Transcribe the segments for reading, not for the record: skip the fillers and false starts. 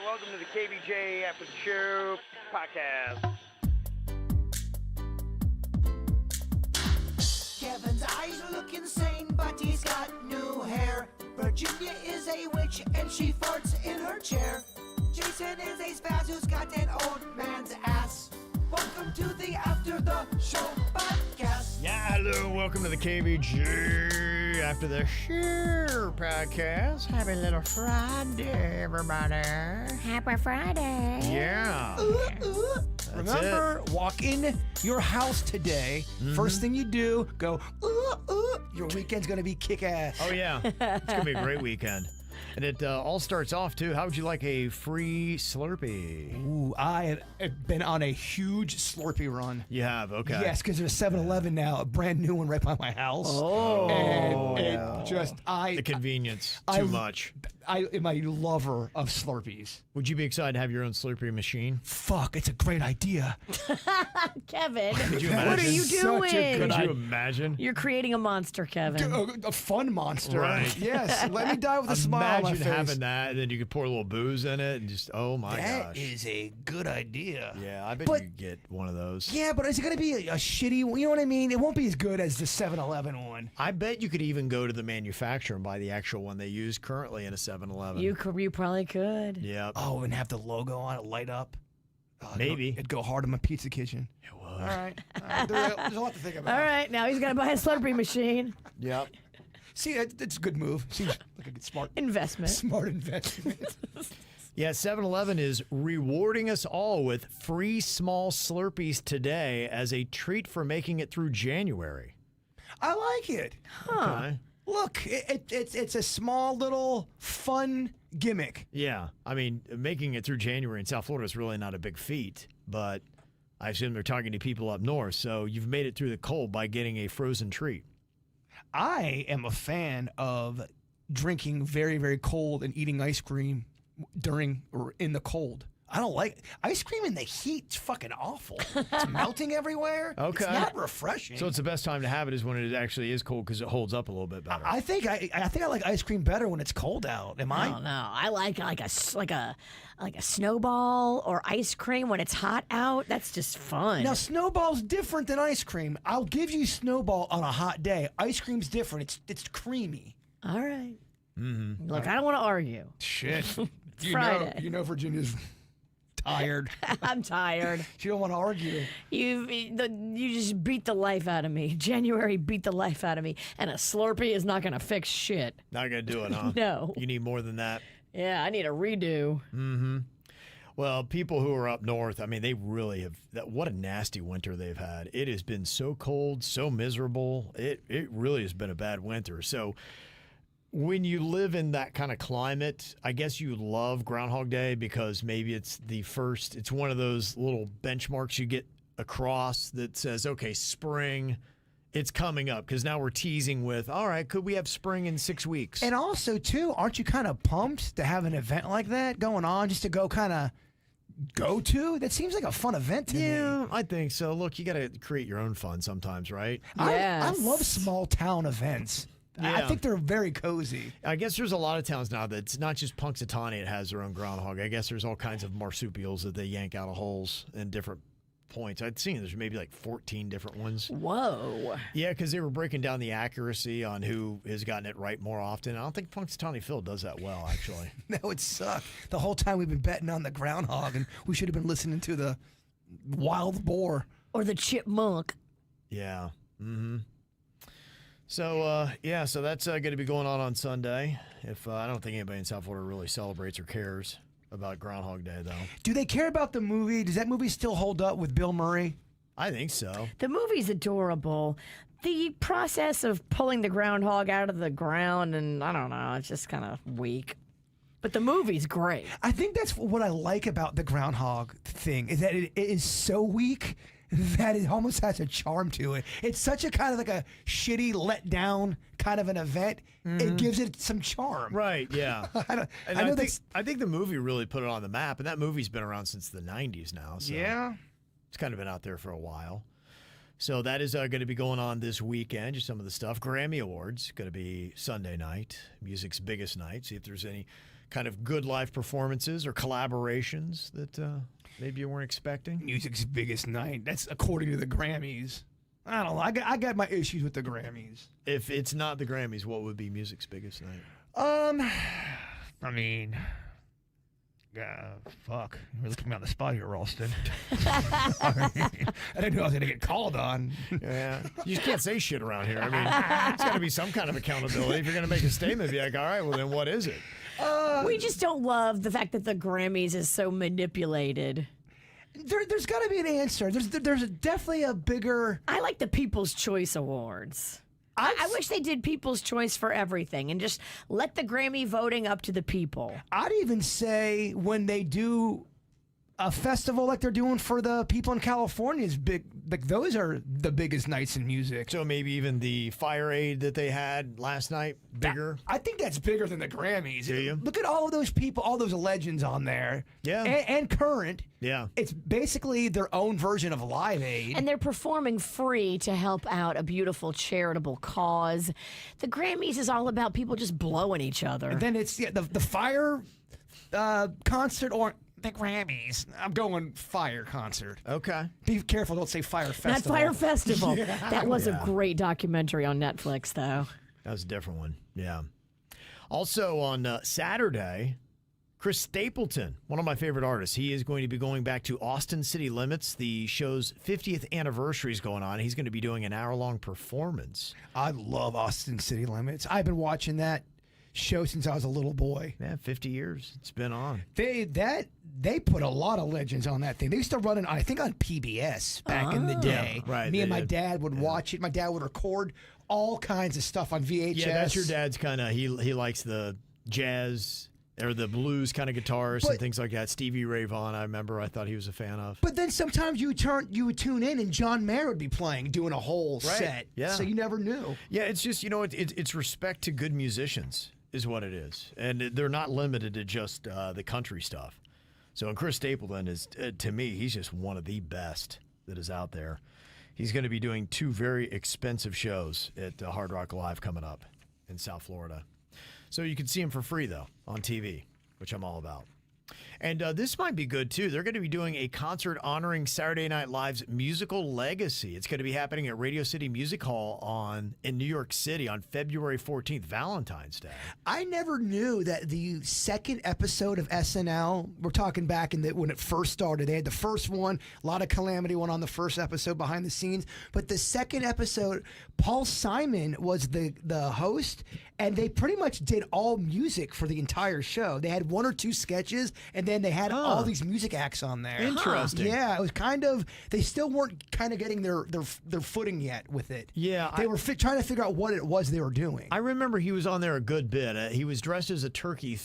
welcome to the KVJ After the Show podcast. Kevin's eyes look insane, but he's got new hair. Virginia is a witch, and she farts in her chair. Jason is a spaz who's got an old man's ass. Welcome to the After the Show podcast. Yeah, hello, welcome to the KVJ After the Show podcast. Happy little Friday, everybody. Happy Friday. Yeah. Remember, walk in your house today. First thing you do, go, your weekend's going to be kick-ass. Oh, yeah. It's going to be a great weekend. And it all starts off, too. How would you like a free Slurpee? Ooh, I have been on a huge Slurpee run. You have? Okay. Yes, because there's a 7-Eleven now, a brand new one right by my house. Oh, and yeah. it just, The convenience. Too much. I am a lover of Slurpees. Would you be excited to have your own Slurpee machine? Fuck, it's a great idea. Kevin, Could you imagine? what are you Such a doing? good Could you imagine? You're creating a monster, Kevin. A fun monster. Right. Yes, let me die with a smile on my Imagine face. having that, and then you could pour a little booze in it, and just, oh my That gosh. is a good idea. Yeah, I bet But- you could get one of those. Yeah, but is it going to be a shitty one? You know what I mean? It won't be as good as the 7-Eleven one. I bet you could even go to the manufacturer and buy the actual one they use currently in a 7-Eleven. You probably could. Yep. Oh, and have the logo on it light up. Oh, Maybe. It'd go hard in my pizza kitchen. It would. All right. There's a lot to think about. All right, now he's got to buy a Slurpee machine. Yep. See, it's a good move. Seems like a good smart Investment. investment. Yeah, 7-Eleven is rewarding us all with free small Slurpees today as a treat for making it through January. I like it. Okay. Look, it's a small little fun gimmick. Yeah. I mean, making it through January in South Florida is really not a big feat, but I assume they're talking to people up north. So you've made it through the cold by getting a frozen treat. I am a fan of drinking very, very cold and eating ice cream during or in the cold. I don't like ice cream in the heat. It's fucking awful. It's melting everywhere. Okay. It's not refreshing. So it's the best time to have it is when it actually is cold because it holds up a little bit better. I think I like ice cream better when it's cold out. Am I I? don't know. I like a snowball or ice cream when it's hot out. That's just fun. Now snowball's different than ice cream. I'll give you snowball on a hot day. Ice cream's different. It's creamy. All right. Look, I don't want to argue. Shit. Friday. You know Virginia's tired. I'm tired. She don't want to argue. You just beat the life out of me. January beat the life out of me, and a Slurpee is not going to fix shit. Not going to do it, huh? No. You need more than that. Yeah, I need a redo. Well, people who are up north, I mean, they really have. What a nasty winter they've had. It has been so cold, so miserable. It really has been a bad winter. So when you live in that kind of climate, I guess you love Groundhog Day because maybe it's one of those little benchmarks you get across that says, okay, spring, it's coming up. Because now we're teasing with, all right, could we have spring in 6 weeks? And also, too, aren't you kind of pumped to have an event like that going on just to go to? That seems like a fun event to me. Yeah, I think so. Look, you got to create your own fun sometimes, right? Yes. I love small town events. I Yeah. think they're very cozy. I guess there's a lot of towns now that's not just Punxsutawney that has their own groundhog. I guess there's all kinds of marsupials that they yank out of holes in different points. I'd seen there's maybe like 14 different ones. Whoa. Yeah, because they were breaking down the accuracy on who has gotten it right more often. I don't think Punxsutawney Phil does that well, actually. No, it sucked. The whole time we've been betting on the groundhog, and we should have been listening to the wild boar. Or the chipmunk. Yeah. So, so that's going to be going on Sunday. If I don't think anybody in South Florida really celebrates or cares about Groundhog Day, though. Do they care about the movie? Does that movie still hold up with Bill Murray? I think so. The movie's adorable. The process of pulling the groundhog out of the ground, and I don't know, it's just kind of weak. But the movie's great. I think that's what I like about the groundhog thing, is that it is so weak that it almost has a charm to it. It's such a kind of like a shitty, let down kind of an event. It gives it some charm. Right, yeah. I think the movie really put it on the map, and that movie's been around since the 90s now. So Yeah. it's kind of been out there for a while. So that is going to be going on this weekend, just some of the stuff. Grammy Awards, going to be Sunday night, music's biggest night. See if there's any kind of good live performances or collaborations that maybe you weren't expecting? Music's biggest night. That's according to the Grammys. I don't know. I got my issues with the Grammys. If it's not the Grammys, what would be music's biggest night? I mean, fuck. You're looking me on the spot here, Ralston. I didn't know I was going to get called on. Yeah. You just can't say shit around here. I mean, it's got to be some kind of accountability. If you're going to make a statement, be like, all right, well, then what is it? We just don't love the fact that the Grammys is so manipulated. There's got to be an answer. There's definitely a bigger. I like the People's Choice Awards. I wish they did People's Choice for everything and just let the Grammy voting up to the people. I'd even say when they do a festival like they're doing for the people in California is big. Like those are the biggest nights in music. So maybe even the Fire Aid that they had last night, bigger? I think that's bigger than the Grammys. Do you? Look at all of those people, all those legends on there. Yeah. And current. Yeah. It's basically their own version of Live Aid. And they're performing free to help out a beautiful charitable cause. The Grammys is all about people just blowing each other. And then it's the Fire concert or the Grammys. I'm going Fire concert. Okay. Be careful, don't say Fire Festival. Not Fire Festival. Yeah. That was a great documentary on Netflix, though. That was a different one. Yeah. Also on Saturday, Chris Stapleton, one of my favorite artists, he is going to be going back to Austin City Limits. The show's 50th anniversary is going on. He's going to be doing an hour-long performance. I love Austin City Limits. I've been watching that show since I was a little boy. Yeah, 50 years it's been on. They put a lot of legends on that thing. They used to run it, I think, on PBS back in the day. Yeah, right, Me and they my did. dad would watch it. My dad would record all kinds of stuff on VHS. Yeah, that's your dad's kind of, he likes the jazz or the blues kind of guitars and things like that. Stevie Ray Vaughan, I remember, I thought he was a fan of. But then sometimes you would tune in and John Mayer would be playing, doing a whole set. Yeah. So you never knew. Yeah, it's just, it's respect to good musicians is what it is. And they're not limited to just the country stuff. So and Chris Stapleton is, to me, he's just one of the best that is out there. He's going to be doing 2 very expensive shows at Hard Rock Live coming up in South Florida. So you can see him for free, though, on TV, which I'm all about. And this might be good, too. They're going to be doing a concert honoring Saturday Night Live's musical legacy. It's going to be happening at Radio City Music Hall in New York City on February 14th, Valentine's Day. I never knew that the second episode of SNL, we're talking back when it first started, they had the first one, a lot of calamity went on the first episode behind the scenes, but the second episode, Paul Simon was the host, and they pretty much did all music for the entire show. They had 1 or 2 sketches, and then they had all these music acts on there. Interesting. Yeah, it was kind of, they still weren't kind of getting their footing yet with it. Yeah, They were trying to figure out what it was they were doing. I remember he was on there a good bit. He was dressed as a turkey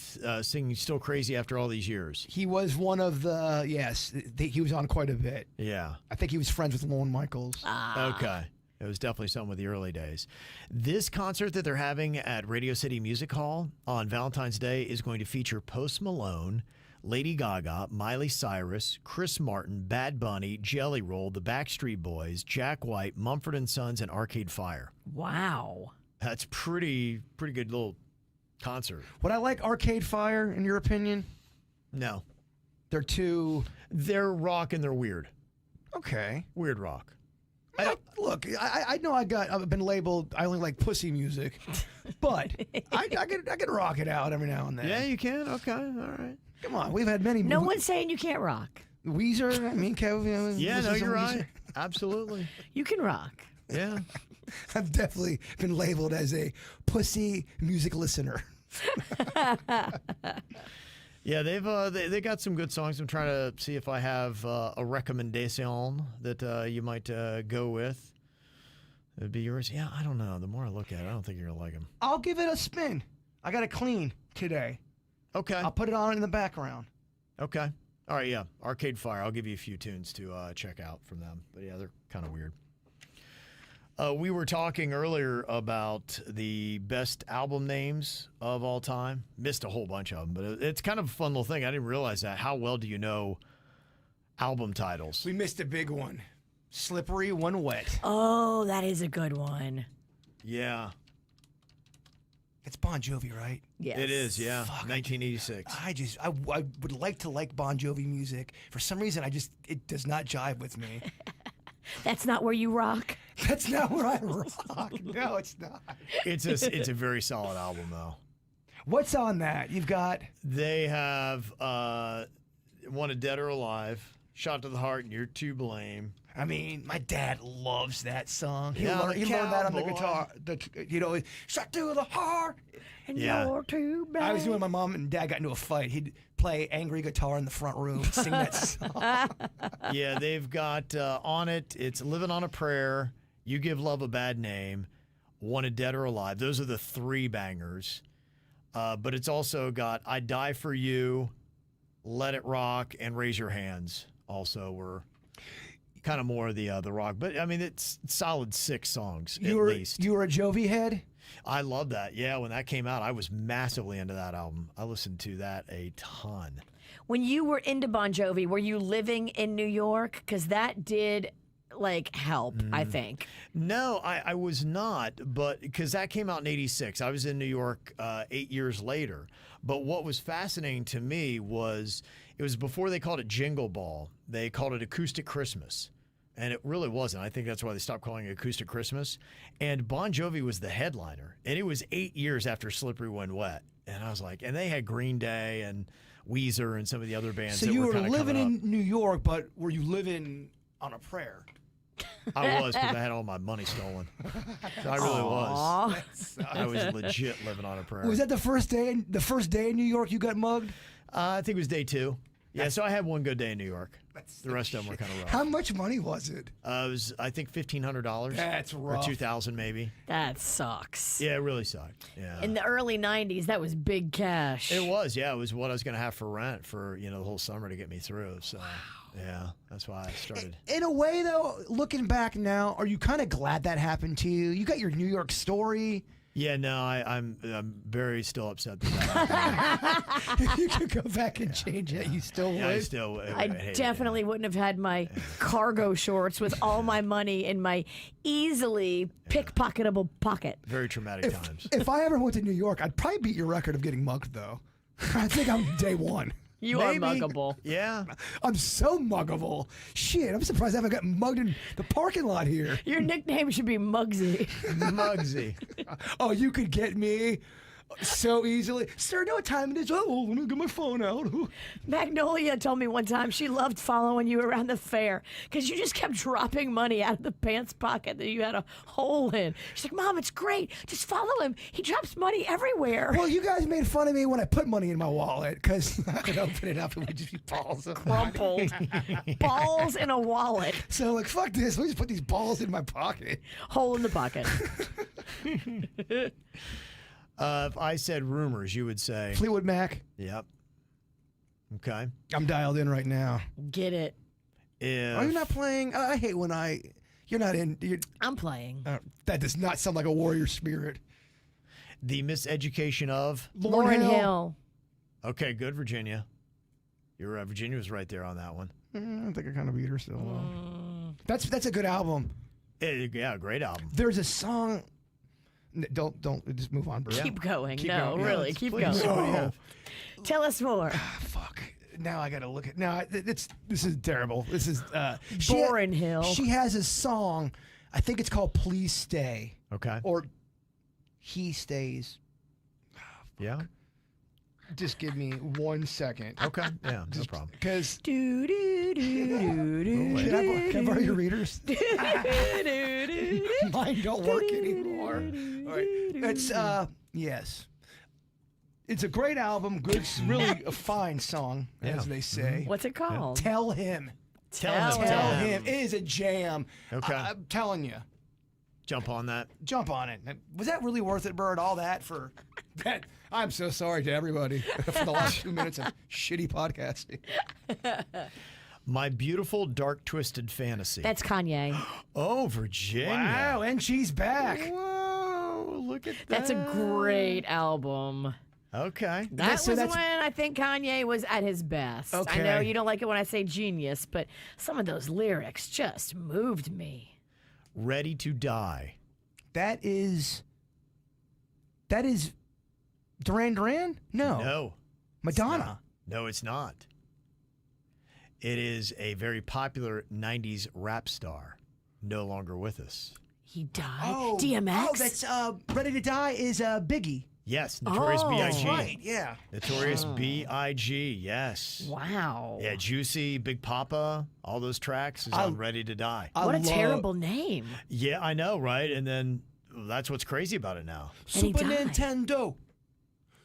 singing Still Crazy After All These Years. He was one of the, yes, he was on quite a bit. Yeah. I think he was friends with Lorne Michaels. Okay. It was definitely something with the early days. This concert that they're having at Radio City Music Hall on Valentine's Day is going to feature Post Malone, Lady Gaga, Miley Cyrus, Chris Martin, Bad Bunny, Jelly Roll, the Backstreet Boys, Jack White, Mumford & Sons, and Arcade Fire. Wow. That's pretty good little concert. Would I like Arcade Fire, in your opinion? No. They're rock and they're weird. okay. Weird rock. Look, I know I've been labeled, I only like pussy music, but I can rock it out every now and then. Yeah, you can? Okay, all right. Come on, we've had many. No one's saying you can't rock. Weezer, me and Kevin. Yeah, listen no, to you're some Weezer. right. Absolutely. You can rock. Yeah. I've definitely been labeled as a pussy music listener. Yeah, they got some good songs. I'm trying to see if I have a recommendation that you might go with. It'd be yours. Yeah, I don't know. The more I look at it, I don't think you're gonna like them. I'll give it a spin. I got it clean today. Okay. I'll put it on in the background. Okay. All right. Yeah. Arcade Fire. I'll give you a few tunes to check out from them. But yeah, they're kind of weird. We were talking earlier about the best album names of all time. Missed a whole bunch of them, but it's kind of a fun little thing. I didn't realize that. How well do you know album titles? We missed a big one. Slippery When Wet. Oh, that is a good one. Yeah. It's Bon Jovi, right? Yes. It is, yeah. Fuck, 1986. I would like to like Bon Jovi music. For some reason, it does not jive with me. That's not where you rock. That's not where I rock. No, it's not. It's a very solid album, though. What's on that? You've got. They have Wanted Dead or Alive, Shot to the Heart, and You're to Blame. I mean, my dad loves that song. He Yeah, learned that on the cowboy. guitar. Shot to the heart. And Yeah. you're too bad. I was doing my mom and dad got into a fight. He'd play angry guitar in the front room, sing that song. Yeah, they've got on it, it's Living on a Prayer, You Give Love a Bad Name, Wanted Dead or Alive. Those are the 3 bangers. But it's also got I Die for You, Let It Rock, and Raise Your Hands. Also were kind of more of the rock. But, I mean, it's solid 6 songs at least. You were a Jovi head? I love that. Yeah, when that came out, I was massively into that album. I listened to that a ton. When you were into Bon Jovi, were you living in New York? Because that did help, I think. No, I was not, but because that came out in 86. I was in New York 8 years later. But what was fascinating to me was it was before they called it Jingle Ball. They called it Acoustic Christmas. And it really wasn't. I think that's why they stopped calling it Acoustic Christmas. And Bon Jovi was the headliner. And it was 8 years after Slippery When Wet. And I was like, and they had Green Day and Weezer and some of the other bands. So that you were were kinda living coming in New York, but were you living on a prayer? up. I was, because I had all my money stolen. So I really was. I was legit living on a prayer. Was that the first day in New York you got mugged? I think it was day 2. Yeah, so I had one good day in New York. The rest of them were kind of rough. How much money was it? It was, I think, $1,500. That's rough. Or $2,000 maybe. That sucks. Yeah, it really sucked. Yeah. In the early 90s, that was big cash. It was, yeah. It was what I was going to have for rent for, the whole summer to get me through. So, yeah, that's why I started. In a way, though, looking back now, are you kind of glad that happened to you? You got your New York story. Yeah, no, I'm very still upset that happened. If you could go back and change it, you still would. Yeah, I still I hate it, definitely wouldn't have had my cargo shorts with all my money in my easily pickpocketable pocket. Very traumatic times. If I ever went to New York, I'd probably beat your record of getting mugged, though. I think I'm day 1. You Maybe. are muggable. Yeah. I'm so muggable. Shit, I'm surprised I haven't gotten mugged in the parking lot here. Your nickname should be Muggsy. Muggsy. Oh, you could get me so easily. Sir, know what time it is? Oh, let me get my phone out. Magnolia told me one time she loved following you around the fair because you just kept dropping money out of the pants pocket that you had a hole in. She's like, Mom, it's great. Just follow him. He drops money everywhere. Well, you guys made fun of me when I put money in my wallet because I could open it up and it would just be balls. Crumpled. Balls in a wallet. So, like, fuck this. Let me just put these balls in my pocket. Hole in the pocket. If I said rumors, you would say. Fleetwood Mac. Yep. Okay. I'm dialed in right now. Get it. If, Are you not playing? I hate when you're not in. I'm playing. That does not sound like a warrior spirit. The miseducation of. Lauryn Hill. Okay, good, Virginia. Virginia was right there on that one. I think I kind of beat her still. That's a good album. Yeah, great album. There's a song. Don't just move on, bro. Keep going. Keep no, going. Yeah, really, keep please. going. What do you have? Tell us more. Fuck. Now I gotta look at. Now this is terrible. This is Lauryn Hill. She has a song. I think it's called "Please Stay" Okay. or "He Stays." Yeah. Just give me 1 second. Okay. Yeah, no problem. Because Do, do, do, do, do, can I borrow your readers? Mine don't work anymore. All right. It's yes. It's a great album. Good, really a fine song, Yeah. as they say. What's it called? Tell him. Tell Tell him. him. It is a jam. Okay. I'm telling you. Jump on that. Jump on it. Was that really worth it, Bird? All that for that? I'm so sorry to everybody for the last 2 minutes of shitty podcasting. My Beautiful Dark Twisted Fantasy. That's Kanye. Oh, Virginia. Wow, and she's back. Whoa, look at that. That's a great album. Okay. That So was that's- when I think Kanye was at his best. I Okay. know you don't like it when I say genius, but some of those lyrics just moved me. Ready to Die. That is Duran Duran? No. No. Madonna. No, it's not. It is a very popular 90s rap star, no longer with us. He died. DMX. Oh, that's Ready to Die is Biggie. Yes, Notorious B.I.G. Right, yeah. Notorious B.I.G., yes. Wow. Yeah, Juicy, Big Papa, all those tracks is on Ready to Die. What a terrible name. Yeah, I know, right? And then that's what's crazy about it now. And he Super died. Nintendo.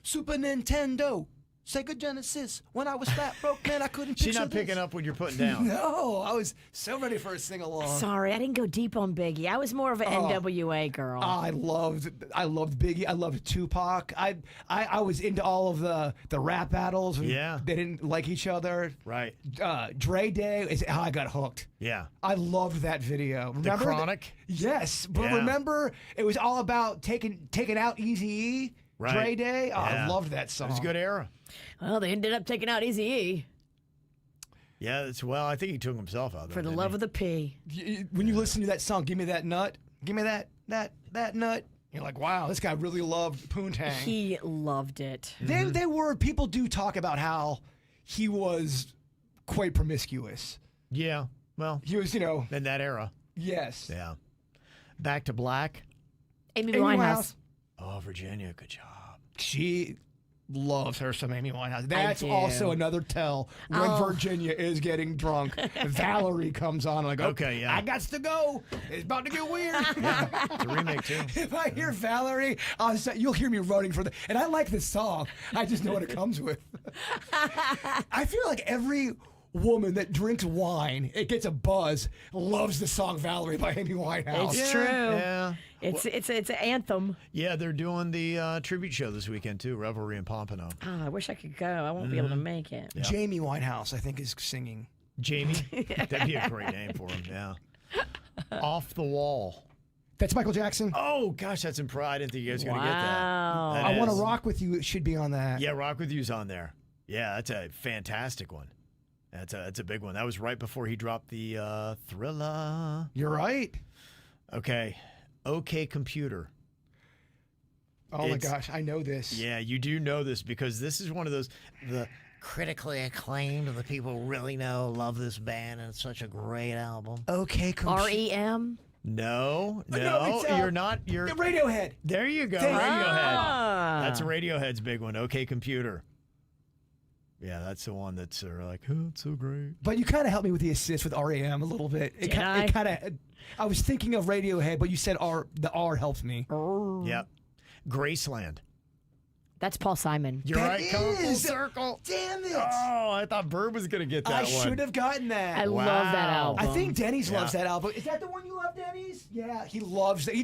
Super Nintendo. Sega Genesis. When I was fat, broke, man, I couldn't picture She's not picking this. up what you're putting down. No, I was so ready for a sing-along. Sorry, I didn't go deep on Biggie. I was more of an NWA girl. I loved Biggie. I loved Tupac. I was into all of the rap battles. And Yeah. They didn't like each other. Right. Dre Day is how I got hooked. Yeah. I loved that video. Remember? Chronic? Yes, but Yeah. remember it was all about taking out Eazy-E. Right. Dre Day. Oh, Yeah. I loved that song. It was a good era. Well, they ended up taking out Eazy-E Yeah, well, I think he took himself out. for the love of the P. When you listen to that song, give me that nut. Give me that nut. You're like, wow, this guy really loved Poontang. He loved it. They were, people do talk about how he was quite promiscuous. Yeah, well, He was, in that era. yes. Yeah. Back to Black. Amy Amy Winehouse. Oh, Virginia, good job. She loves her some Amy Winehouse. That's do. also another tell when Oh. Virginia is getting drunk. Valerie comes on like, Okay, yeah. I got to go. It's about to get weird. It's a remake, too. If I hear Valerie, you'll hear me running for the. And I like this song. I just know what it comes with. I feel like every woman that drinks wine, it gets a buzz, loves the song Valerie by Amy Winehouse. It's true. Yeah. It's an anthem. Yeah, they're doing the tribute show this weekend, too. Revelry in Pompano. Oh, I wish I could go. I won't be able to make it. Jamie Winehouse, I think, is singing. Jamie. That'd be a great name for him, yeah. Off the Wall. That's Michael Jackson. Oh, gosh, that's in Pride. I didn't think you guys were going to get that. Wow. That I Want to is- Rock With You. It should be on that. Yeah, Rock With You's on there. Yeah, that's a fantastic one. That's a big one. That was right before he dropped the Thriller. You're right. Okay. OK Computer. Oh my It's- gosh, I know this. Yeah, you do know this because this is one of those the critically acclaimed, the people really love this band, and it's such a great album. Okay, REM. No, it's, you're not. You're Radiohead. there. You go, Thank you. Radiohead. Ah. That's Radiohead's big one. OK Computer. Yeah, that's the one that's like, oh, it's so great. But you kind of helped me with the assist with REM a little bit. Did I? It kind of. I was thinking of Radiohead, but you said the R helped me. Yep. Graceland. That's Paul Simon. You're That right. Come full is- circle. Damn it! Oh, I thought Bird was gonna get that I one. should have gotten that. I love that Wow. album. I think Denny's Yeah. loves that album. Is that the one you love, Denny's? Yeah, he loves it.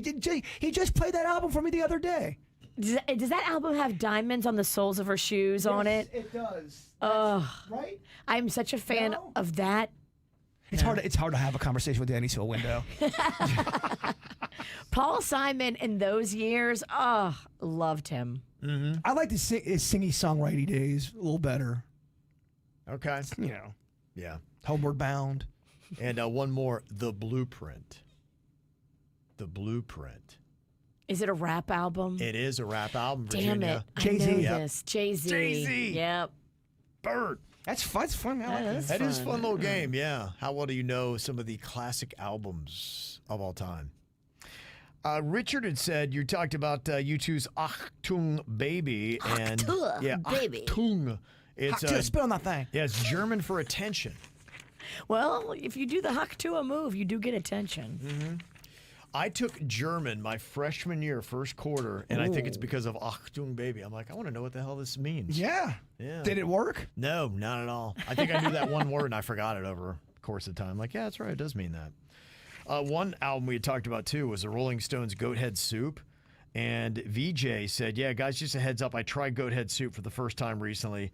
He just played that album for me the other day. Does that album have diamonds on the soles of her shoes on Yes, it? It does. Ugh. Right? I'm such a fan No? of that. It's hard. It's hard to have a conversation with Denny through a window. Paul Simon in those years, loved him. I like his singy songwriting days a little better. Okay. You know, Yeah. Homeward Bound. And one more, The Blueprint. The Blueprint. Is it a rap album? It is a rap album, Damn Virginia. it. Jay-Z. I know Yep. this. Jay-Z. Jay-Z. Yep. Bird. That's fun. It's fun. I like That that. is That is a fun. fun little game, yeah. How well do you know some of the classic albums of all time? Richard had said you talked about U2's Achtung Baby. And, Achtung Baby. Achtung. It's, Spit on that thing. yeah, it's German for attention. Well, if you do the Haktua move, you do get attention. I took German my freshman year, first quarter, and I think it's because of Achtung Baby. I'm like, I want to know what the hell this means. Yeah. Yeah. Did it work? No, not at all. I think I knew that one word and I forgot it over the course of time. Like, yeah, that's right. It does mean that. One album we had talked about, too, was the Rolling Stones' Goathead Soup. And VJ said, yeah, guys, just a heads up. I tried Goathead Soup for the first time recently.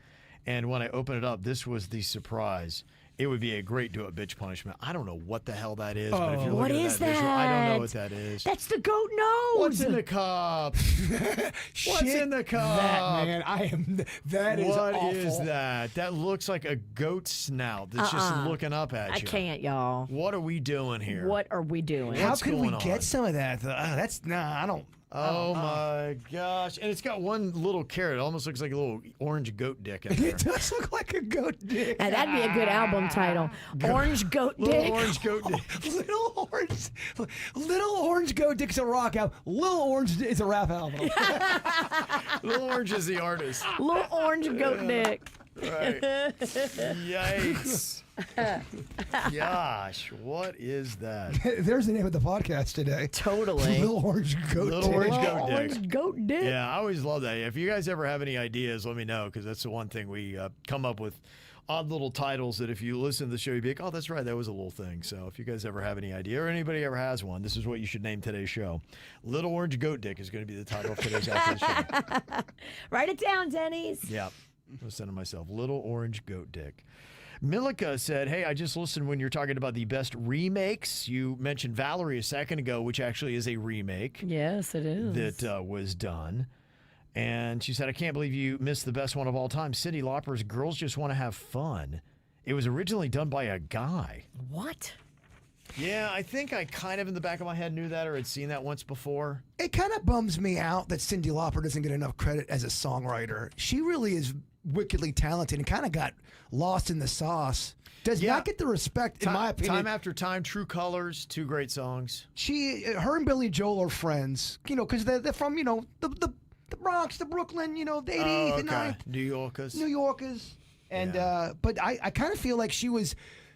And when I opened it up, this was the surprise. It would be a great do-it bitch punishment. I don't know what the hell that is. But if you're What looking at is that visual, I don't know that? what that is. That's the goat nose. What's in the cup? What's in the cup? That, man. That is What awful. is that? That looks like a goat snout that's just looking up at you. I can't, y'all. What are we doing here? What are we doing? How What's could we going get on? some of that? I don't. Oh my gosh. And it's got one little carrot. It almost looks like a little orange goat dick in there. It does look like a goat dick. And that'd be a good album title. Orange Goat Little Dick. orange goat dick. Little orange goat dick's a rock album. Little orange is a rap album. Little orange is the artist. Little Orange Goat Dick. Right. Yikes. Gosh, what is that? There's the name of the podcast today. Totally. Little orange goat Little dick. orange Little goat dick. Orange Goat Dick. Yeah, I always love that. If you guys ever have any ideas, let me know, because that's the one thing we come up with odd little titles that if you listen to the show, you'd be like, oh, that's right, that was a little thing. So if you guys ever have any idea or anybody ever has one, this is what you should name today's show. Little Orange Goat Dick is going to be the title of today's episode show. Write it down, Denny's. Yeah, I was sending myself Little Orange Goat Dick. Milika said, hey, I just listened when you're talking about the best remakes. You mentioned Valerie a second ago, which actually is a remake. Yes, it is. That was done. And she said, I can't believe you missed the best one of all time, Cyndi Lauper's Girls Just Want to Have Fun. It was originally done by a guy. What? Yeah, I think I kind of in the back of my head knew that or had seen that once before. It kind of bums me out that Cyndi Lauper doesn't get enough credit as a songwriter. She really is wickedly talented and kind of got lost in the sauce. Does not get the respect, in my opinion. Time After Time, True Colors, two great songs. Her and Billy Joel are friends, because they're from, the Bronx, the Brooklyn, the 88th and 9th. New Yorkers. New Yorkers. And, Yeah. but I kind of feel like she was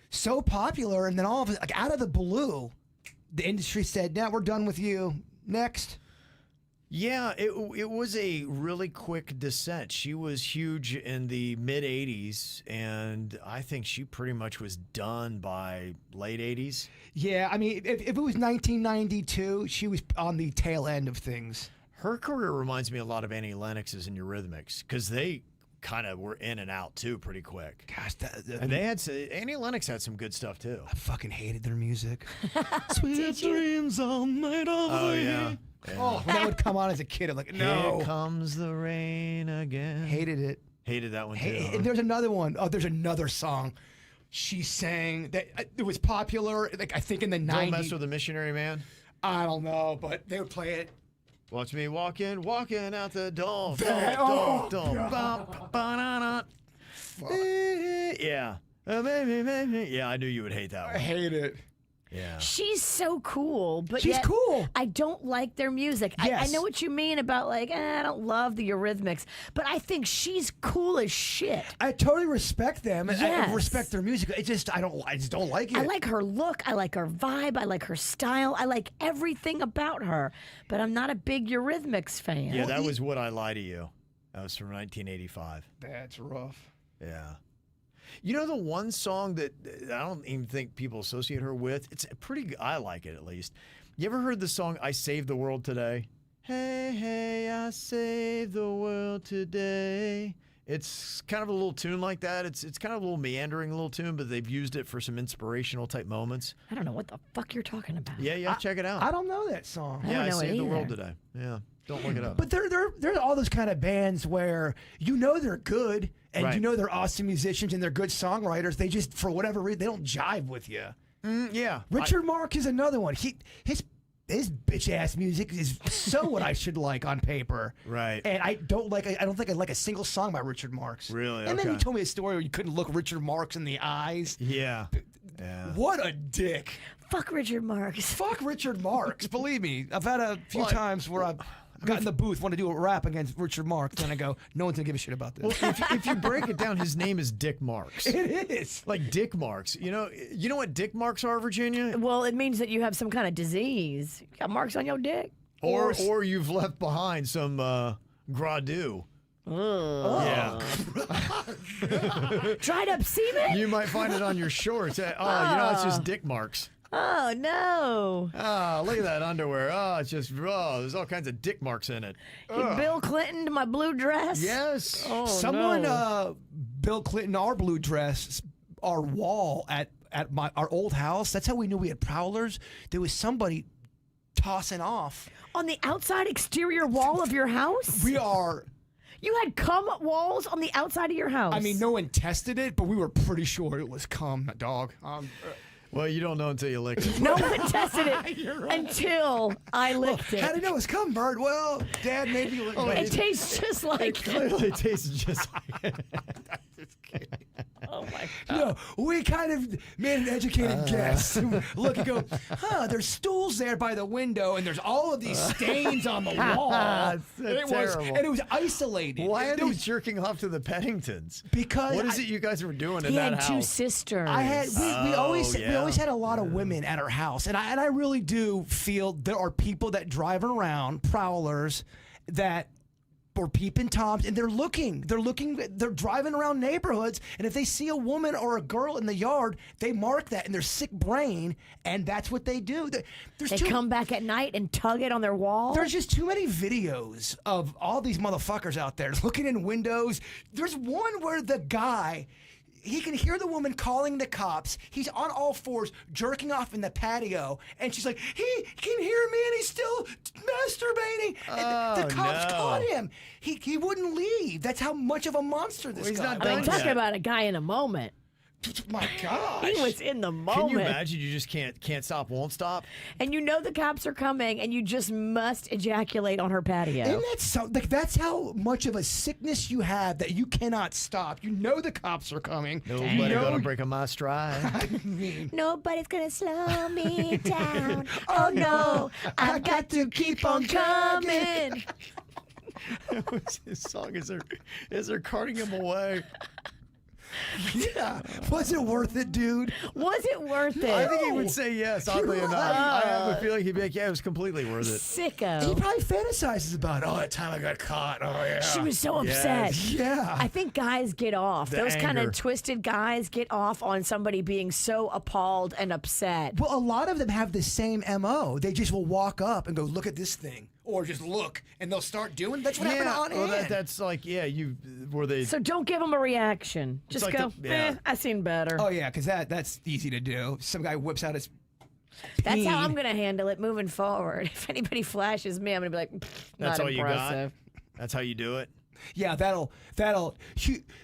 so popular, and then all of it, like out of the blue, the industry said, "Now we're done with you. Next." Yeah, it was a really quick descent. She was huge in the mid 80s, and I think she pretty much was done by late 80s. Yeah, I mean, if it was 1992, she was on the tail end of things. Her career reminds me a lot of Annie Lennox's and Eurythmics, because they kind of were in and out too pretty quick. Gosh, And they had Annie Lennox had some good stuff too. I fucking hated their music. Sweet dreams all night of Oh yeah. Oh, when that would come on as a kid, I'm like, no. Here comes the rain again. Hated it. Hated that one too. And there's another one. Oh, there's another song she sang that it was popular, like I think in the 90s. Don't Mess with the Missionary Man. I don't know, but they would play it. Watch me walking out the door. Oh, Yeah. Yeah, I knew you would hate that I one. hate it. Yeah. She's so cool, but She's yet cool. I don't like their music. I Yes. know what you mean about I don't love the Eurythmics, but I think she's cool as shit. I totally respect them and I Yes. respect their music. I just don't like it. I like her look. I like her vibe. I like her style. I like everything about her, but I'm not a big Eurythmics fan. Yeah, that was Would I Lie to You. That was from 1985. That's rough. Yeah. You know the one song that I don't even think people associate her with? It's I like it at least. You ever heard the song I Saved the World Today? Hey, hey, I saved the world today. It's kind of a little tune like that. It's kind of a little meandering little tune, but they've used it for some inspirational type moments. I don't know what the fuck you're talking about. Yeah, check it out. I don't know that song. I yeah, don't I know it Saved the World either. Today. Yeah, don't look it up. But there's all those kind of bands where they're good and Right. they're awesome musicians and they're good songwriters. They just, for whatever reason, they don't jive with you. Yeah. Richard Mark is another one. His bitch ass music is so what I should like on paper. Right. And I don't think I like a single song by Richard Marx. Really? And then Okay. you told me a story where you couldn't look Richard Marx in the eyes. Yeah. Yeah. What a dick. Fuck Richard Marx. Fuck Richard Marx. Believe me, I've had a few Well, times where I've got in the booth, want to do a rap against Richard Marx, and I go, no one's gonna give a shit about this. Well, if you break it down, his name is Dick Marks. It is. Like Dick Marks. You know what Dick Marks are, Virginia? Well, it means that you have some kind of disease. You got marks on your dick. Or you've left behind some gradu. Yeah. Dried up semen? You might find it on your shorts. It's just Dick Marks. Oh, no. Oh, look at that underwear. Oh, it's just, there's all kinds of dick marks in it. Bill Clinton to my blue dress? Yes. Oh, Someone, no. Bill Clinton, our blue dress, our wall at our old house. That's how we knew we had Prowlers. There was somebody tossing off. On the outside exterior wall of your house? You had cum walls on the outside of your house? I mean, no one tested it, but we were pretty sure it was cum, dog. Well, you don't know until you lick it. No one tested it until I licked How it. do you know it's cum, Bird? Well, Dad made me lick It tastes just like. It clearly tastes just like Just kidding. Oh my God. No, we kind of made an educated guess. Look and go, there's stools there by the window, and there's all of these stains on the wall. That's terrible. And it was isolated. Why are There they was- jerking off to the Peddingtons? Because what is it you guys were doing in He that had house? two sisters. I had we always yeah. had a lot of women at our house, and I really do feel there are people that drive around prowlers that or peeping toms, and they're driving around neighborhoods, and if they see a woman or a girl in the yard, they mark that in their sick brain, and that's what they do. They come back at night and tug it on their wall. There's just too many videos of all these motherfuckers out there looking in windows. There's one where the guy, he can hear the woman calling the cops. He's on all fours, jerking off in the patio, and she's like, he can hear me, and he's still masturbating. And the cops caught him. He wouldn't leave. That's how much of a monster this he's guy not was. I mean, done talking yet. about a guy in a moment. My gosh. He was in the moment. Can you imagine? You just can't stop, won't stop. And you know the cops are coming, and you just must ejaculate on her patio. Isn't that so? Like, that's how much of a sickness you have that you cannot stop. You know the cops are coming. Nobody gonna break on my stride. I mean, Nobody's gonna slow me down. Oh no, I've got to keep on coming. His song is they're carting him away. yeah. Was it worth it, dude? Was it worth it? I think he would say yes. Oddly enough, I have a feeling he'd be like, "Yeah, it was completely worth it." He Sicko. probably fantasizes about, that time I got caught. Oh, yeah. She was so upset. Yeah. I think guys get off. The Those kind anger. of twisted guys get off on somebody being so appalled and upset. Well, a lot of them have the same MO. They just will walk up and go, look at this thing. Or just look, and they'll start doing. That's what happened on well, Ann. that's like, were they? So don't give them a reaction. Just like go, the- I seen better. Oh, yeah, because that's easy to do. Some guy whips out his That's how peen. I'm going to handle it moving forward. If anybody flashes me, I'm going to be like, That's not all you impressive. got. That's how you do it. Yeah, that'll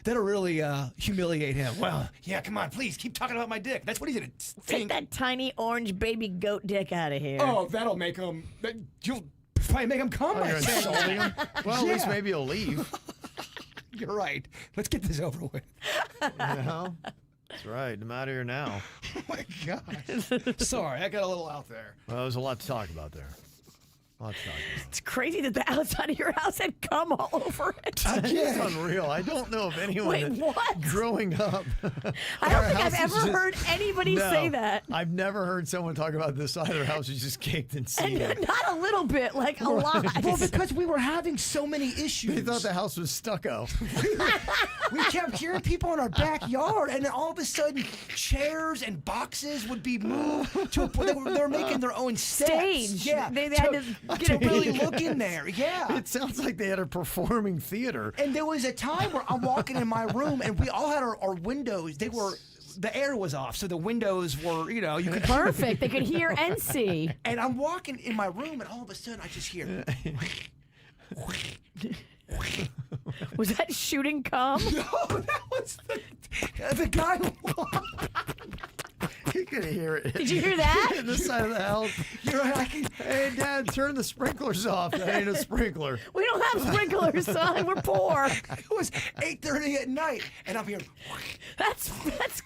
really humiliate him. Well, yeah, come on, please keep talking about my dick. That's what he's gonna Take think. that tiny orange baby goat dick out of here. Oh, that'll make him. You'll probably make him come. Oh, you're insulting him. Well, at least Yeah. maybe he'll leave. You're right. Let's get this over with. You know? That's right. I'm out of here now. Oh my gosh. Sorry, I got a little out there. Well, there's a lot to talk about there. A lot to talk about. It's crazy that the outside of your house had cum all over it. It's unreal. I don't know of anyone Wait, that what? growing up. I don't our think I've house is ever just- heard anybody No, say that. I've never heard someone talk about this side of their house is just caked in And semen. not a little bit, like a lot. Well, because we were having so many issues. They thought the house was stucco. We kept hearing people in our backyard, and then all of a sudden, chairs and boxes would be moved to a point. They were making their own steps. Stage. Yeah, They had to get a really look in there. Yeah. It sounds like they had a performing theater. And there was a time where I'm walking in my room, and we all had our windows. The air was off, so the windows were, you could. Perfect. They could hear and see. And I'm walking in my room, and all of a sudden, I just hear. Was that shooting cum? No, that was the guy. You could hear it. Did you hear that? In the side of the house. You're right. I can, Hey, Dad, turn the sprinklers off. That ain't a sprinkler. We don't have sprinklers, son. We're poor. it was 8:30 at night, and I'm hearing. That's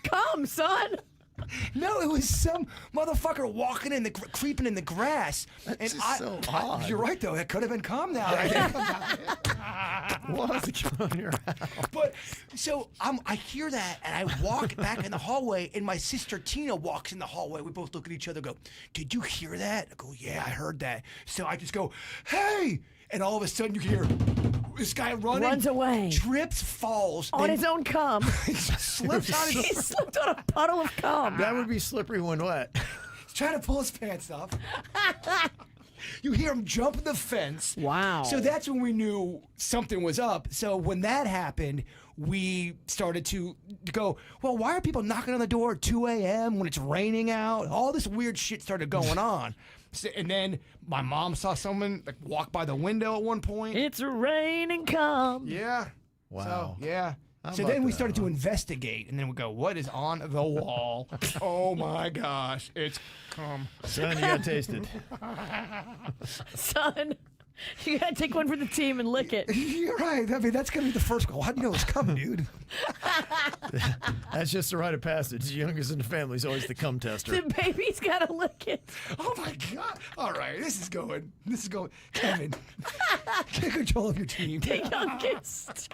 cum, son. No, it was some motherfucker walking in creeping in the grass. That's just so odd. You're right, though. That could have been calm now. What's going on your house? But so I hear that, and I walk back in the hallway, and my sister Tina walks in the hallway. We both look at each other, and go, "Did you hear that?" I go, "Yeah, I heard that." So I just go, "Hey!" And all of a sudden, you hear this guy running, Runs away. trips, falls, On his own cum. slips on He his. slipped on a puddle of cum. That would be slippery when wet. He's trying to pull his pants up. You hear him jump the fence. Wow. So that's when we knew something was up. So when that happened, we started to go, well, why are people knocking on the door at 2 a.m. when it's raining out? All this weird shit started going on. So, and then my mom saw someone like walk by the window at one point. It's raining cum. Yeah. Wow. So, yeah. So then we started to investigate, and then we go, what is on the wall? Oh my gosh, it's cum. Son, you got to taste it. Son, you gotta take one for the team and lick it. You're right. I mean, that's gonna be the first goal. How do you know it's cum, dude? That's just a rite of passage. The youngest in the family is always the cum tester. The baby's gotta lick it. Oh my God! All right, this is going. Kevin, get control of your team. The youngest.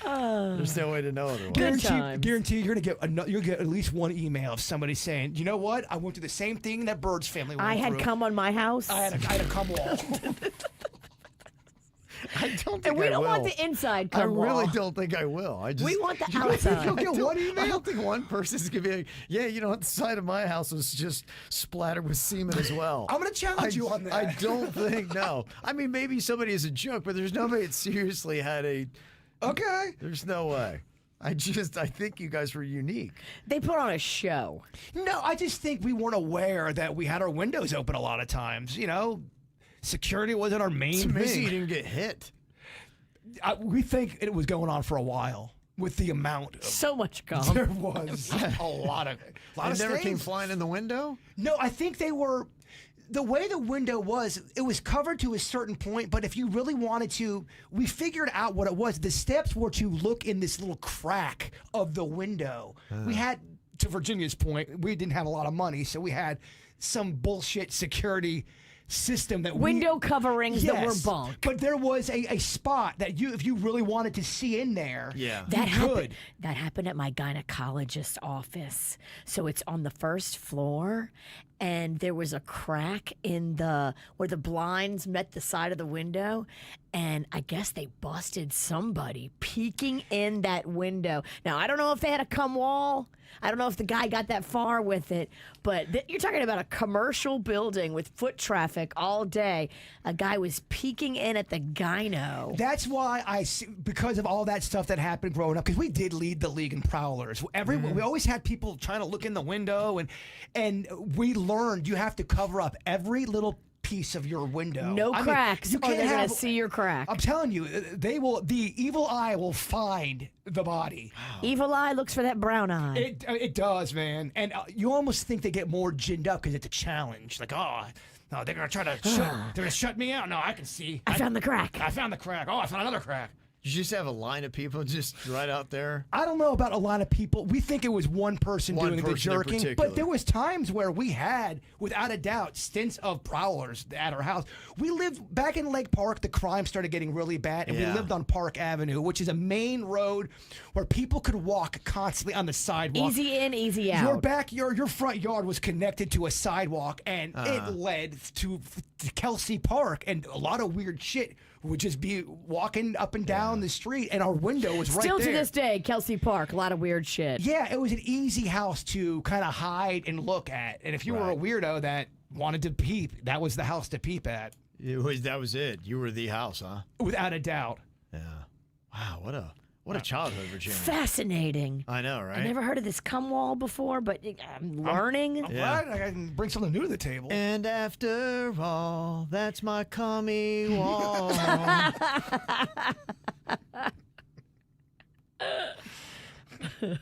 There's no way to know otherwise. Good times. Guarantee you're gonna get at least one email of somebody saying, you know what? I went through the same thing that Bird's family went I had through. cum on my house. I had a cum wall. I don't think and we I don't will. want the inside I cum really wall. don't think I will. We want the outside. You'll get one email? I don't think one person's going to be like, yeah, you know, the side of my house was just splattered with semen as well. I'm gonna challenge you on that. I don't think, no. I mean, maybe somebody is a joke, but there's nobody that seriously had a... Okay. There's no way. I think you guys were unique. They put on a show. No, I just think we weren't aware that we had our windows open a lot of times. You know, security wasn't our main It's amazing you thing. didn't get hit. We think it was going on for a while with the amount. So much cum. There was a lot of It never came stains. flying in the window? No, I think they were. The way the window was, it was covered to a certain point, but if you really wanted to, we figured out what it was. The steps were to look in this little crack of the window. We had, to Virginia's point, we didn't have a lot of money, so we had some bullshit security system that Window coverings that were bunk. But there was a spot that if you really wanted to see in there, Yeah. That you happened. could. That happened at my gynecologist's office. So it's on the first floor, and there was a crack in where the blinds met the side of the window, and I guess they busted somebody peeking in that window. Now I don't know if they had a cum wall. I don't know if the guy got that far with it, but you're talking about a commercial building with foot traffic all day. A guy was peeking in at the gyno. That's why because of all that stuff that happened growing up, because we did lead the league in Prowlers. We always had people trying to look in the window, and we learned you have to cover up every little piece of your window. No cracks, you or can't they're gonna have. see your crack. I'm telling you, the evil eye will find the body. Evil eye looks for that brown eye. It does, man. And you almost think they get more ginned up because it's a challenge. Like, oh, no, they're gonna try to they're gonna shut me out. No, I can see. I found the crack. I found the crack. Oh, I found another crack. You just have a line of people just right out there? I don't know about a lot of people. We think it was one person One doing the person in jerking, particular. but there was times where we had, without a doubt, stints of Prowlers at our house. We lived back in Lake Park. The crime started getting really bad, and we Yeah. lived on Park Avenue, which is a main road where people could walk constantly on the sidewalk. Easy in, easy out. Your backyard, your front yard was connected to a sidewalk, and it led to Kelsey Park, and a lot of weird shit would just be walking up and down the street, and our window was right Still there. to this day, Kelsey Park, a lot of weird shit. Yeah, it was an easy house to kind of hide and look at, and if you were a weirdo that wanted to peep, that was the house to peep at, That was it. You were the house, huh? without a doubt. Yeah. Wow, what a childhood, Virginia. Fascinating. I know, right? I never heard of this cum wall before, but I'm learning. I'm Yeah. glad I can bring something new to the table. And after all, that's my cummy wall.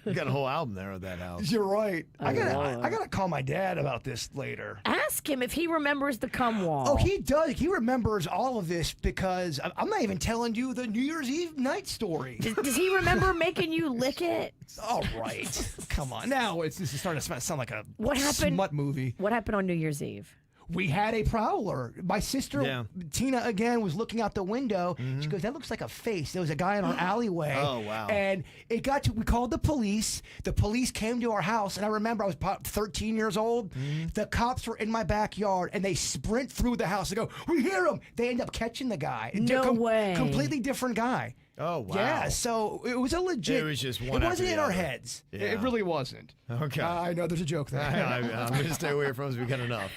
You got a whole album there of that house. You're right. I Lord. gotta call my dad about this later. Ask him if he remembers the cum wall. Oh, he does. He remembers all of this because I'm not even telling you the New Year's Eve night story. Does he remember making you lick it? All right. Come on. Now this is starting to sound like a What happened? smut movie. What happened on New Year's Eve? We had a prowler. My sister, Yeah. Tina, again, was looking out the window. She goes, that looks like a face. There was a guy in our alleyway. Oh, wow. And we called the police. The police came to our house. And I remember I was about 13 years old. The cops were in my backyard and they sprint through the house and go, we hear him. They end up catching the guy. No way. Completely different guy. Oh, wow. Yeah, so it was a legit. It was just one It after wasn't the in our other. heads. Yeah. It really wasn't. Okay. I know there's a joke there. I'm going to stay away from it. We got enough.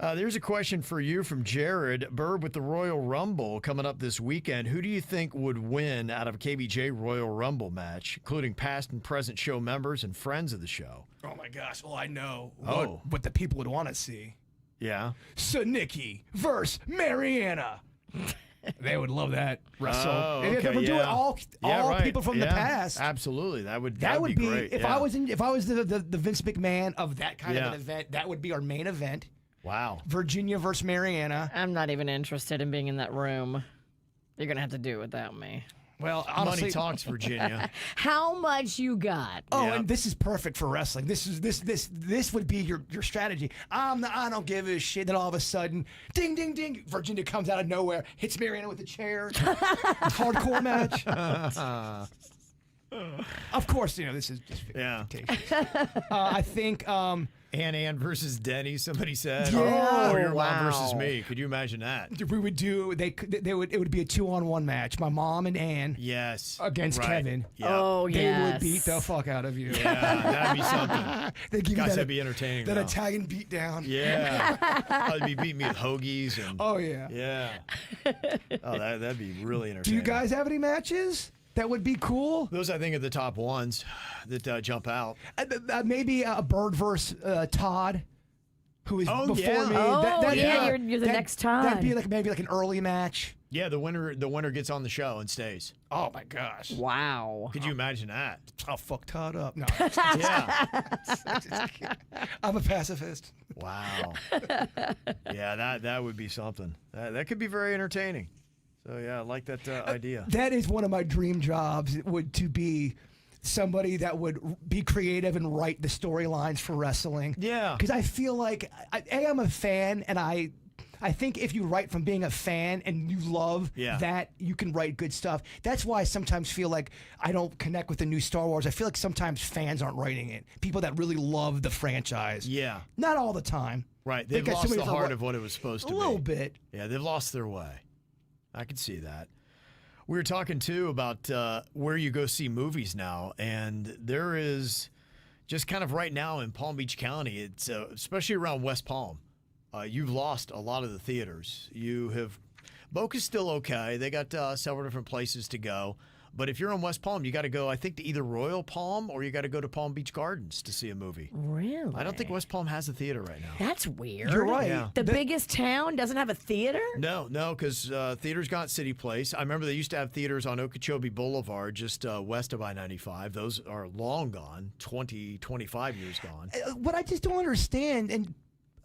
There's a question for you from Jared. Bird, with the Royal Rumble coming up this weekend, who do you think would win out of a KVJ Royal Rumble match, including past and present show members and friends of the show? Oh my gosh! Well, I know Oh. what the people would want to see. Yeah. So Nikki versus Mariana. They would love that. Wrestle. Oh, If okay, we're doing yeah. all right. people from the past. Absolutely, that would Be great. if yeah. I was the Vince McMahon of that kind of Yeah. an event. That would be our main event. Wow. Virginia versus Mariana. I'm not even interested in being in that room. You're gonna have to do it without me. Well, honestly, Money talks, Virginia. How much you got? Oh, Yeah. and this is perfect for wrestling. This would be your strategy. I don't give a shit. Then all of a sudden, ding, ding, ding, Virginia comes out of nowhere, hits Mariana with a chair. Hardcore match. Of course, this is just Yeah. fictitious. I think. Ann versus Denny. Somebody said. Yeah. Or your mom Wow. versus me. Could you imagine that? We would do. It would be a 2-on-1 match. My mom and Ann Yes. against right. Kevin. Yeah. Oh, They yes. would beat the fuck out of you. Yeah, that'd be something. They give you Guys, that, that'd be entertaining. that though. Italian beatdown. Yeah. I'd be beating me with hoagies and. Oh yeah. Yeah. Oh, that'd be really Do entertaining. you guys have any matches that would be cool? Those, I think, are the top ones that jump out. Maybe a Bird versus Todd, who is Oh, before yeah. me. Oh, That'd yeah, be you're the next Todd. That'd be maybe an early match. Yeah, the winner gets on the show and stays. Oh my gosh. Wow. Could you imagine that? I'll fuck Todd up. No, Yeah. I'm a pacifist. Wow. Yeah, that would be something. That could be very entertaining. So yeah, I like that idea. That is one of my dream jobs. To be somebody that would be creative and write the storylines for wrestling. Yeah. Because I feel like I'm a fan, and I think if you write from being a fan and you love that, you can write good stuff. That's why I sometimes feel like I don't connect with the new Star Wars. I feel like sometimes fans aren't writing it. People that really love the franchise. Yeah. Not all the time. Right. They've got lost somebody the for heart of what it was supposed to A be. little bit. Yeah, they've lost their way. I can see that. We were talking, too, about where you go see movies now, and there is just kind of right now in Palm Beach County, it's especially around West Palm, you've lost a lot of the theaters. Boca's still okay. They got several different places to go. But if you're in West Palm, you got to go, I think, to either Royal Palm or you got to go to Palm Beach Gardens to see a movie. Really? I don't think West Palm has a theater right now. That's weird. You're right. Yeah. The biggest town doesn't have a theater? No, because theaters got City Place. I remember they used to have theaters on Okeechobee Boulevard, just west of I-95. Those are long gone, 20, 25 years gone. What I just don't understand, and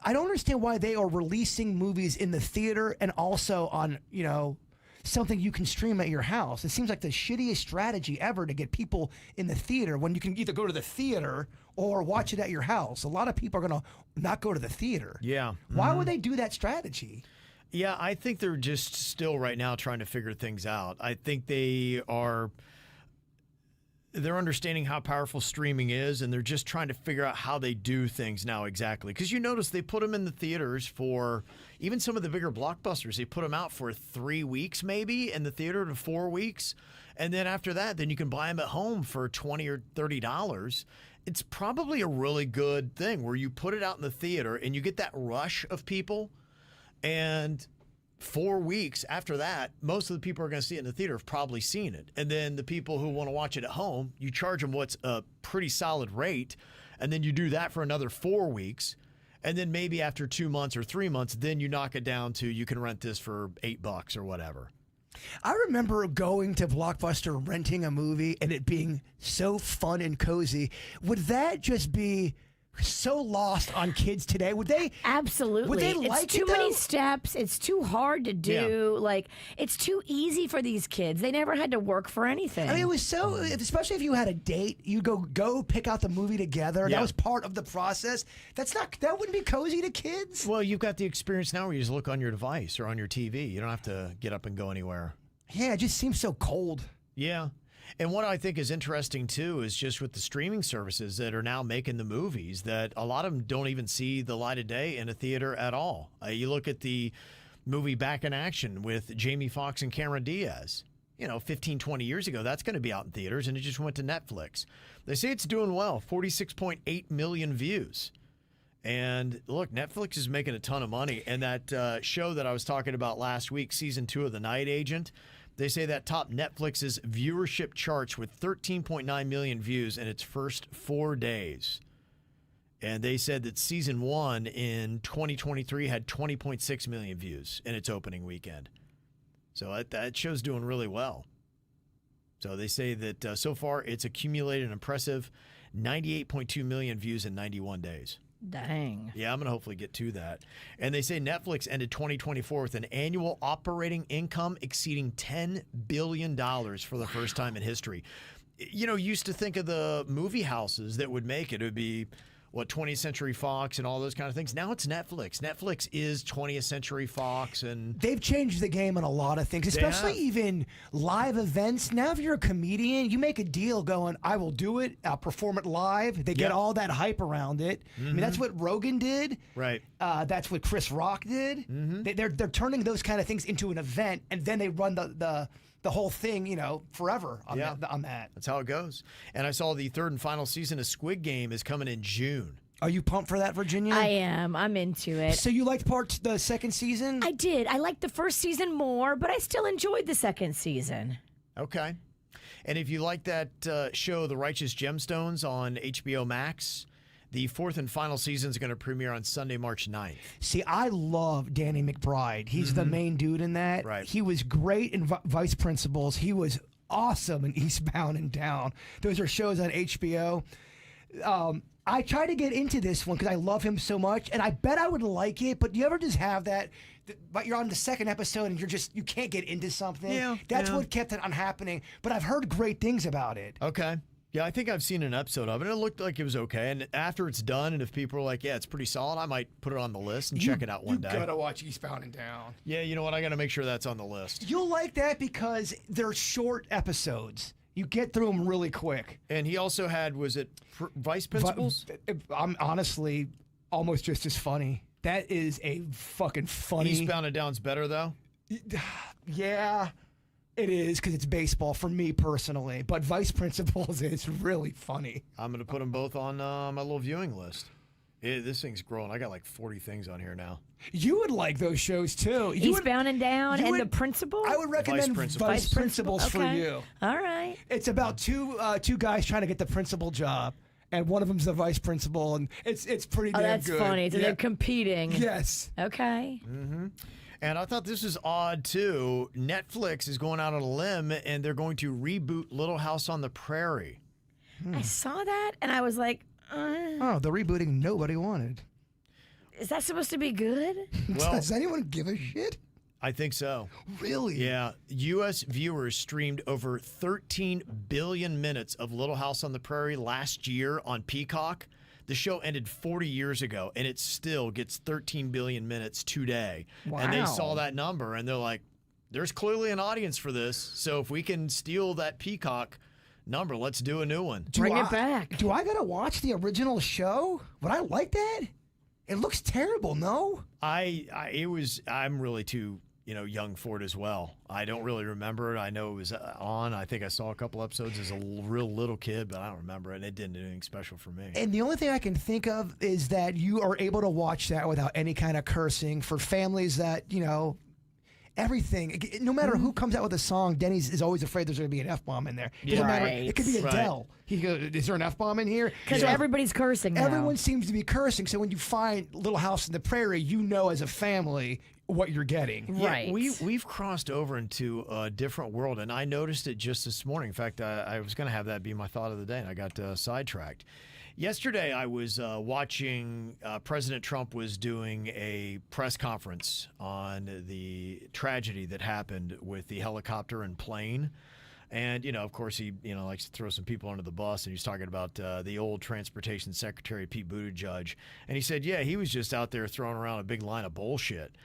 I don't understand why they are releasing movies in the theater and also on, something you can stream at your house. It seems like the shittiest strategy ever to get people in the theater when you can either go to the theater or watch it at your house. A lot of people are going to not go to the theater. Yeah. Why would they do that strategy? Yeah, I think they're just still right now trying to figure things out. I think they're understanding how powerful streaming is, and they're just trying to figure out how they do things now exactly. Because you notice they put them in the theaters for even some of the bigger blockbusters. They put them out for 3 weeks maybe in the theater to 4 weeks. And then after that, then you can buy them at home for $20 or $30. It's probably a really good thing where you put it out in the theater and you get that rush of people. And 4 weeks after that, most of the people who are going to see it in the theater have probably seen it. And then the people who want to watch it at home, you charge them what's a pretty solid rate. And then you do that for another 4 weeks. And then maybe after 2 months or 3 months, then you knock it down to you can rent this for $8 or whatever. I remember going to Blockbuster, renting a movie, and it being so fun and cozy. Would that just be so lost on kids today? Would they? Absolutely. Would they it's like too it, many though? steps. It's too hard to do. Like, it's too easy for these kids. They never had to work for anything. I mean, it was so, especially if you had a date, you go pick out the movie together. Yeah. That was part of the process. That wouldn't be cozy to kids. Well, you've got the experience now where you just look on your device or on your TV. You don't have to get up and go anywhere. Yeah, it just seems so cold. Yeah. And what I think is interesting, too, is just with the streaming services that are now making the movies, that a lot of them don't even see the light of day in a theater at all. You look at the movie Back in Action with Jamie Foxx and Cameron Diaz. 15, 20 years ago, that's going to be out in theaters, and it just went to Netflix. They say it's doing well, 46.8 million views. And look, Netflix is making a ton of money. And that show that I was talking about last week, season 2 of The Night Agent, they say that topped Netflix's viewership charts with 13.9 million views in its first 4 days. And they said that season 1 in 2023 had 20.6 million views in its opening weekend. So that show's doing really well. So they say that so far it's accumulated an impressive 98.2 million views in 91 days. Dang. Yeah, I'm going to hopefully get to that. And they say Netflix ended 2024 with an annual operating income exceeding $10 billion for the first time in history. You know, used to think of the movie houses that would make it. It would be, 20th Century Fox and all those kind of things. Now it's Netflix. Netflix is 20th Century Fox. And they've changed the game on a lot of things, especially even live events. Now, if you're a comedian, you make a deal going, I will do it, I'll perform it live. They get all that hype around it. I mean, that's what Rogan did. Right. That's what Chris Rock did. They're turning those kind of things into an event, and then they run the whole thing, forever on that. That's how it goes. And I saw the third and final season of Squid Game is coming in June. Are you pumped for that, Virginia? I am. I'm into it. So you liked the second season? I did. I liked the first season more, but I still enjoyed the second season. Okay. And if you like that show, The Righteous Gemstones on HBO Max, the fourth and final season is going to premiere on Sunday, March 9th. See, I love Danny McBride. He's the main dude in that. Right. He was great in Vice Principals. He was awesome in Eastbound and Down. Those are shows on HBO. I try to get into this one because I love him so much, and I bet I would like it, but do you ever just have that, but you're on the second episode and you can't get into something? Yeah. That's what kept it on happening, but I've heard great things about it. Okay. Yeah, I think I've seen an episode of it. It looked like it was okay. And after it's done, and if people are like, yeah, it's pretty solid, I might put it on the list and check it out one day. You gotta watch Eastbound and Down. Yeah, you know what? I got to make sure that's on the list. You'll like that because they're short episodes. You get through them really quick. And he also had, was it Vice Principals? I'm honestly almost just as funny. That is a fucking funny. Eastbound and Down's better, though? Yeah. It is because it's baseball for me personally, but Vice Principals is really funny. I'm going to put them both on my little viewing list. This thing's growing. I got like 40 things on here now. You would like those shows too. Eastbound and Down and The Principal? I would recommend Vice Principals for okay. you. All right. It's about two guys trying to get the principal job, and one of them's the vice principal, and it's pretty damn that's good. funny. So they're competing. Yes. Okay. Mm-hmm. And I thought this was odd, too. Netflix is going out on a limb, and they're going to reboot Little House on the Prairie. I saw that, and I was like, Oh, the rebooting nobody wanted. is that supposed to be good? Well, Does anyone give a shit? I think so. Really? Yeah. U.S. viewers streamed over 13 billion minutes of Little House on the Prairie last year on Peacock. The show ended 40 years ago, and it still gets 13 billion minutes today. Wow. And they saw that number, and they're like, there's clearly an audience for this. So if we can steal that Peacock number, let's do a new one. Bring it back. Do I gotta watch the original show? Would I like that? It looks terrible, no? I'm really too young for it as well. I don't really remember it. I know it was on. I think I saw a couple episodes as a real little kid, but I don't remember it. And it didn't do anything special for me. And the only thing I can think of is that you are able to watch that without any kind of cursing for families that, everything. No matter who comes out with a song, Denny's is always afraid there's going to be an F-bomb in there. Yeah. Matter, Right. it could be Adele. He goes, is there an F-bomb in here? Because everybody's cursing now. Everyone seems to be cursing. So when you find Little House on the Prairie, you know as a family what you're getting. Right. Yeah, we've crossed over into a different world, and I noticed it just this morning. In fact, I was going to have that be my thought of the day, and I got sidetracked. Yesterday, I was watching President Trump was doing a press conference on the tragedy that happened with the helicopter and plane. And, of course, he, likes to throw some people under the bus, and he's talking about the old Transportation Secretary, Pete Buttigieg. And he said, yeah, he was just out there throwing around a big line of bullshit.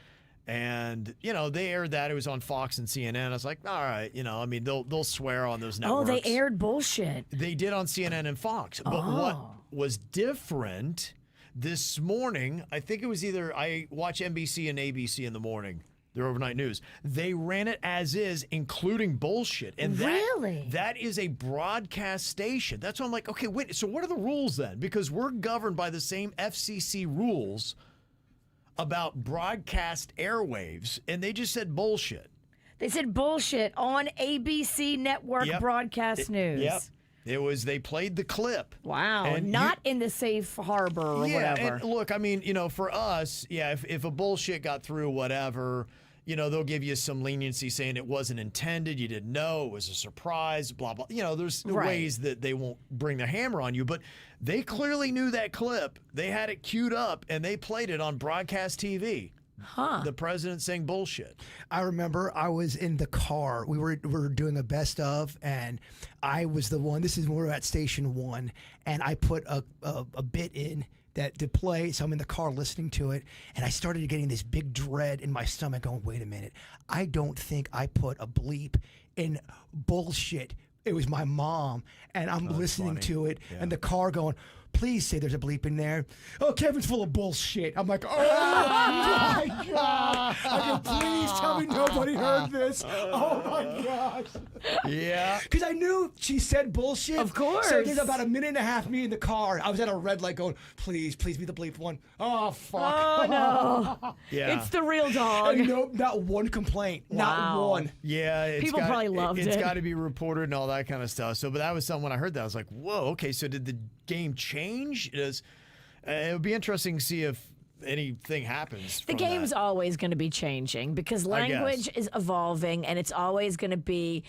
And, they aired that. It was on Fox and CNN. I was like, all right, they'll swear on those networks. Oh, they aired bullshit. They did on CNN and Fox. But what was different this morning, I think it was either I watch NBC and ABC in the morning, their overnight news. They ran it as is, including bullshit. And Really? that is a broadcast station. That's why I'm like, okay, wait, so what are the rules then? Because we're governed by the same FCC rules about broadcast airwaves, and they just said bullshit. They said bullshit on ABC Network Broadcast News. Yep. It was, they played the clip. Wow. And not in the safe harbor or whatever. And look, for us, if a bullshit got through, whatever, they'll give you some leniency saying it wasn't intended, you didn't know, it was a surprise, blah, blah. There's ways that they won't bring their hammer on you, but they clearly knew that clip. They had it queued up, and they played it on broadcast TV. The president saying bullshit. I remember I was in the car. We were doing a best of, and I was the one. This is when we were at Station 1, and I put a bit in that to play. So I'm in the car listening to it, and I started getting this big dread in my stomach going, wait a minute. I don't think I put a bleep in bullshit. It was my mom, and I'm listening to it, and the car going, please say there's a bleep in there. Oh, Kevin's full of bullshit. I'm like, oh my God. I go, please tell me nobody heard this. Oh my gosh. Yeah. Because I knew she said bullshit. Of course. So there's about a minute and a half, me in the car. I was at a red light going, please be the bleep one. Oh, fuck. Oh, no. Yeah. It's the real dog. And no, not one complaint. Not one. Yeah. People probably loved it. It's got to be reported and all that kind of stuff. So, but that was something when I heard that, I was like, whoa, okay, so did the game change? It would be interesting to see if anything happens. The game's always going to be changing because language is evolving, and it's always going to be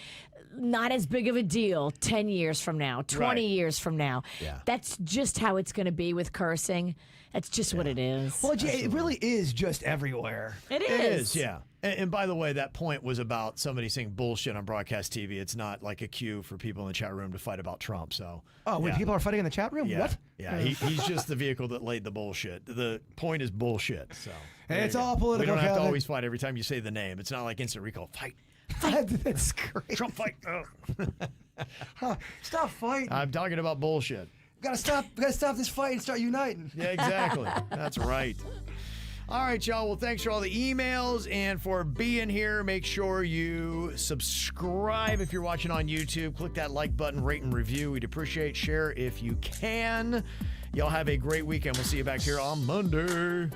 not as big of a deal 10 years from now, 20 years from now. Yeah. That's just how it's going to be with cursing. That's just what it is. Well, it really is just everywhere. It is. It is, yeah. And by the way, that point was about somebody saying bullshit on broadcast TV. It's not like a cue for people in the chat room to fight about Trump. So. Oh, when people are fighting in the chat room? Yeah. What? Yeah, he's just the vehicle that laid the bullshit. The point is bullshit. So. And it's all political. We don't have to Kevin. always fight every time you say the name. It's not like instant recall. Fight. That's great. Trump fight. Stop fighting. I'm talking about bullshit. Gotta stop this fight and start uniting. Yeah, exactly. That's right. All right, y'all. Well, thanks for all the emails and for being here. Make sure you subscribe if you're watching on YouTube. Click that like button, rate and review. We'd appreciate. Share if you can. Y'all have a great weekend. We'll see you back here on Monday.